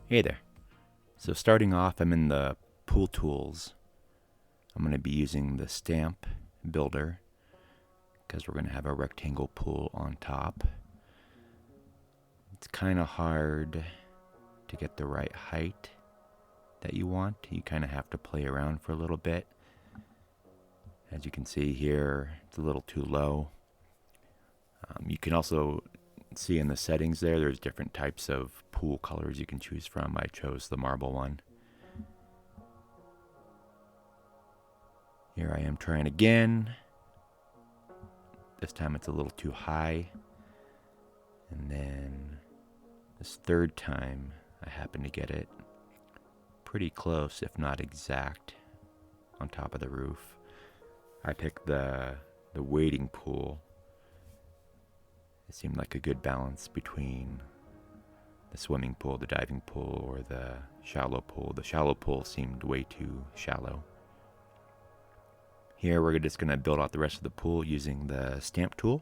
Hey there. So starting off, I'm in the pool tools. I'm going to be using the stamp builder because we're going to have a rectangle pool on top. It's kind of hard to get the right height that you want. You kind of have to play around for a little bit. As you can see here, it's a little too low. You can also see in the settings there's different types of pool colors you can choose from. I chose the marble one. Here I am trying again. This time it's a little too high. And then this third time I happen to get it pretty close, if not exact, on top of the roof. I picked the wading pool. It seemed like a good balance between the swimming pool, the diving pool, or the shallow pool. The shallow pool seemed way too shallow. Here we're just going to build out the rest of the pool using the stamp tool.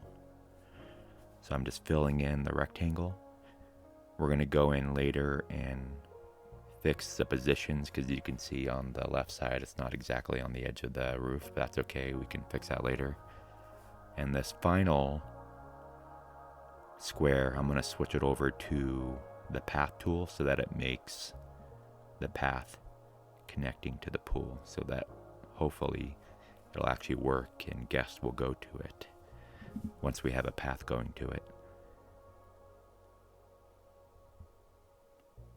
So I'm just filling in the rectangle. We're going to go in later and fix the positions because you can see on the left side it's not exactly on the edge of the roof, but that's okay. We can fix that later. And this final square, I'm going to switch it over to the path tool so that it makes the path connecting to the pool so that hopefully it'll actually work and guests will go to it once we have a path going to it.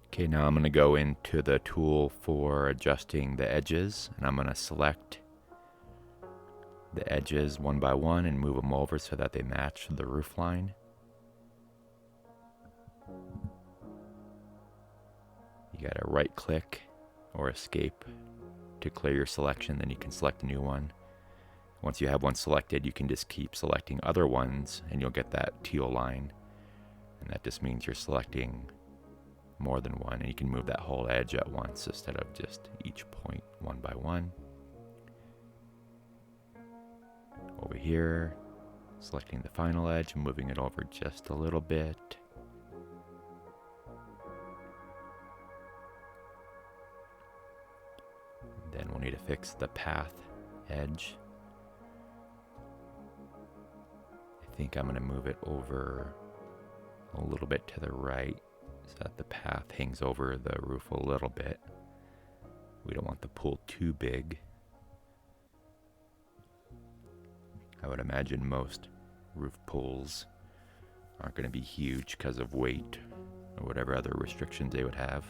Okay, now I'm going to go into the tool for adjusting the edges, and I'm going to select the edges one by one and move them over so that they match the roof line. You got to right click or escape to clear your selection, then you can select a new one. Once you have one selected, you can just keep selecting other ones and you'll get that teal line. And that just means you're selecting more than one, and you can move that whole edge at once instead of just each point one by one. Over here, selecting the final edge and moving it over just a little bit. Then we'll need to fix the path edge. I think I'm going to move it over a little bit to the right so that the path hangs over the roof a little bit. We don't want the pool too big. I would imagine most roof pools aren't going to be huge because of weight or whatever other restrictions they would have.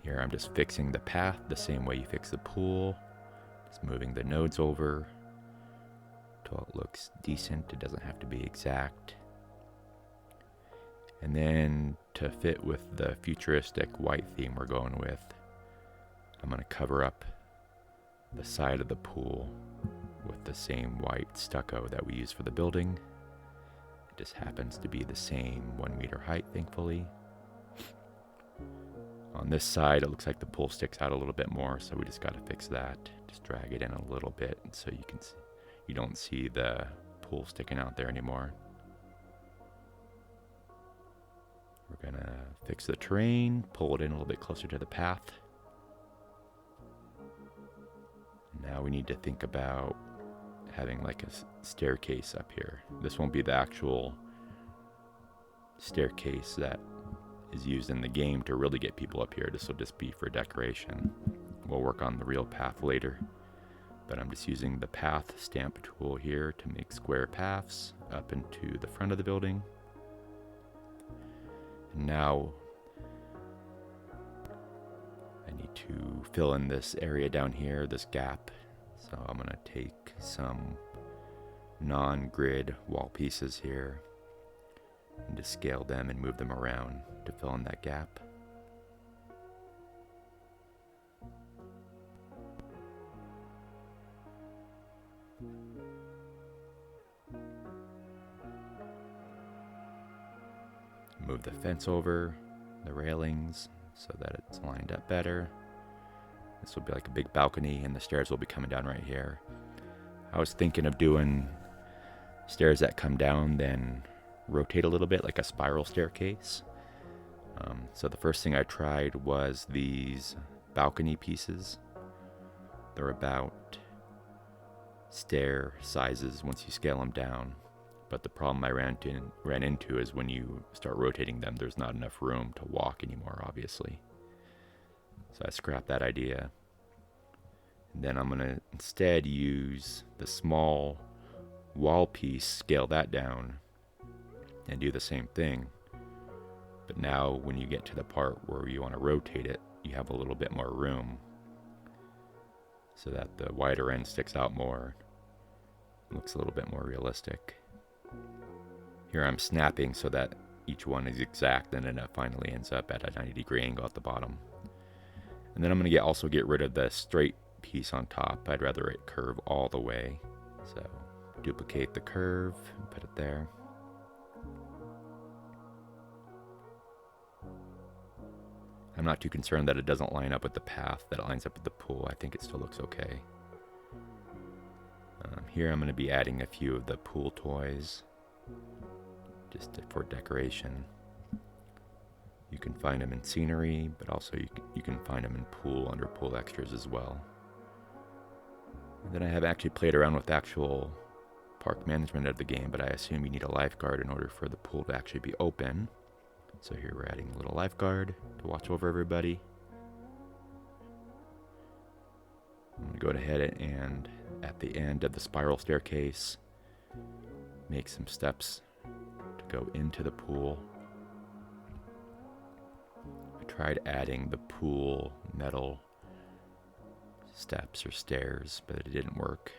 Here I'm just fixing the path the same way you fix the pool. Just moving the nodes over until it looks decent. It doesn't have to be exact. And then to fit with the futuristic white theme we're going with, I'm going to cover up the side of the pool with the same white stucco that we use for the building. It just happens to be the same 1 meter height, thankfully. On this side, it looks like the pool sticks out a little bit more, so we just got to fix that. Just drag it in a little bit so you don't see the pool sticking out there anymore. We're gonna fix the terrain, pull it in a little bit closer to the path. Now we need to think about having like a staircase up here. This won't be the actual staircase that is used in the game to really get people up here. This will just be for decoration. We'll work on the real path later, but I'm just using the path stamp tool here to make square paths up into the front of the building. And now I need to fill in this area down here, this gap. So I'm going to take some non-grid wall pieces here and just scale them and move them around to fill in that gap. Move the fence over, the railings, so that it's lined up better. This will be like a big balcony and the stairs will be coming down right here. I was thinking of doing stairs that come down, then rotate a little bit, like a spiral staircase. So the first thing I tried was these balcony pieces. They're about stair sizes once you scale them down. But the problem I ran into is when you start rotating them, there's not enough room to walk anymore, obviously. So I scrapped that idea. And then I'm going to instead use the small wall piece, scale that down, and do the same thing. But now when you get to the part where you want to rotate it, you have a little bit more room so that the wider end sticks out more. It looks a little bit more realistic. Here I'm snapping so that each one is exact, and then it finally ends up at a 90-degree angle at the bottom. And then I'm going to also get rid of the straight piece on top. I'd rather it curve all the way. So duplicate the curve and put it there. I'm not too concerned that it doesn't line up with the path, that it lines up with the pool. I think it still looks okay. Here I'm going to be adding a few of the pool toys, just for decoration. You can find them in scenery, but also you can find them in pool, under pool extras as well. And then I have actually played around with actual park management of the game, but I assume you need a lifeguard in order for the pool to actually be open. So here we're adding a little lifeguard to watch over everybody. I'm going to go ahead and at the end of the spiral staircase, make some steps to go into the pool. I tried adding the pool metal steps or stairs, but it didn't work.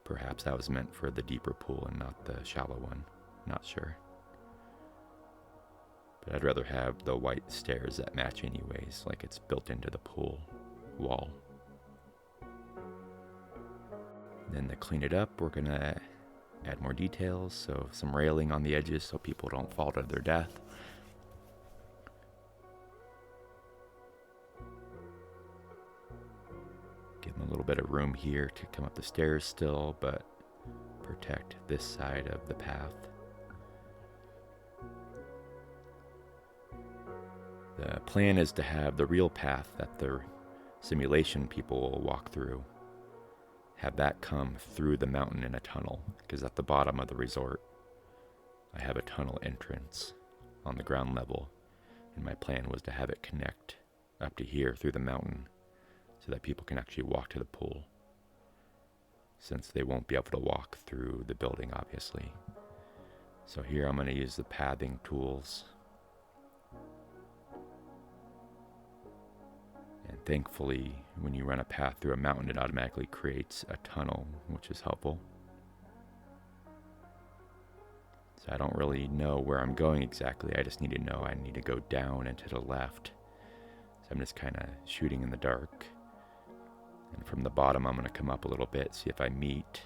Perhaps that was meant for the deeper pool and not the shallow one. Not sure. But I'd rather have the white stairs that match anyways, like it's built into the pool wall. Then to clean it up, we're going to add more details, so some railing on the edges so people don't fall to their death. Give them a little bit of room here to come up the stairs still, but protect this side of the path. The plan is to have the real path that the simulation people will walk through, have that come through the mountain in a tunnel, because at the bottom of the resort I have a tunnel entrance on the ground level, and my plan was to have it connect up to here through the mountain so that people can actually walk to the pool, since they won't be able to walk through the building obviously. So here I'm going to use the pathing tools. And thankfully, when you run a path through a mountain, it automatically creates a tunnel, which is helpful. So I don't really know where I'm going exactly. I just need to know I need to go down and to the left. So I'm just kind of shooting in the dark. And from the bottom, I'm going to come up a little bit, see if I meet.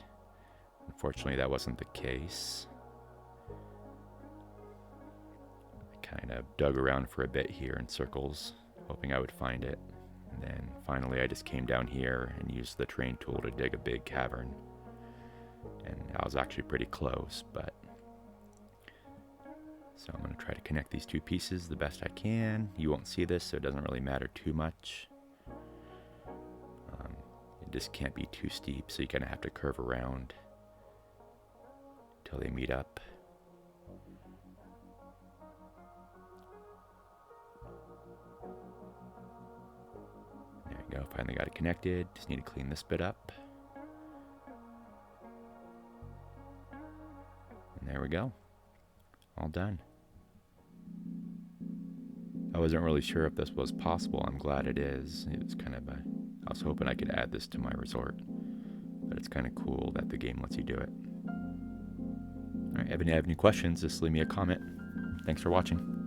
Unfortunately, that wasn't the case. I kind of dug around for a bit here in circles, hoping I would find it. And then finally I just came down here and used the terrain tool to dig a big cavern. And I was actually pretty close, but... So I'm going to try to connect these two pieces the best I can. You won't see this, so it doesn't really matter too much. It just can't be too steep, so you kind of have to curve around until they meet up. There we go, finally got it connected. Just need to clean this bit up. And there we go. All done. I wasn't really sure if this was possible. I'm glad it is. It was kind of I was hoping I could add this to my resort, but it's kind of cool that the game lets you do it. All right, if you have any questions, just leave me a comment. Thanks for watching.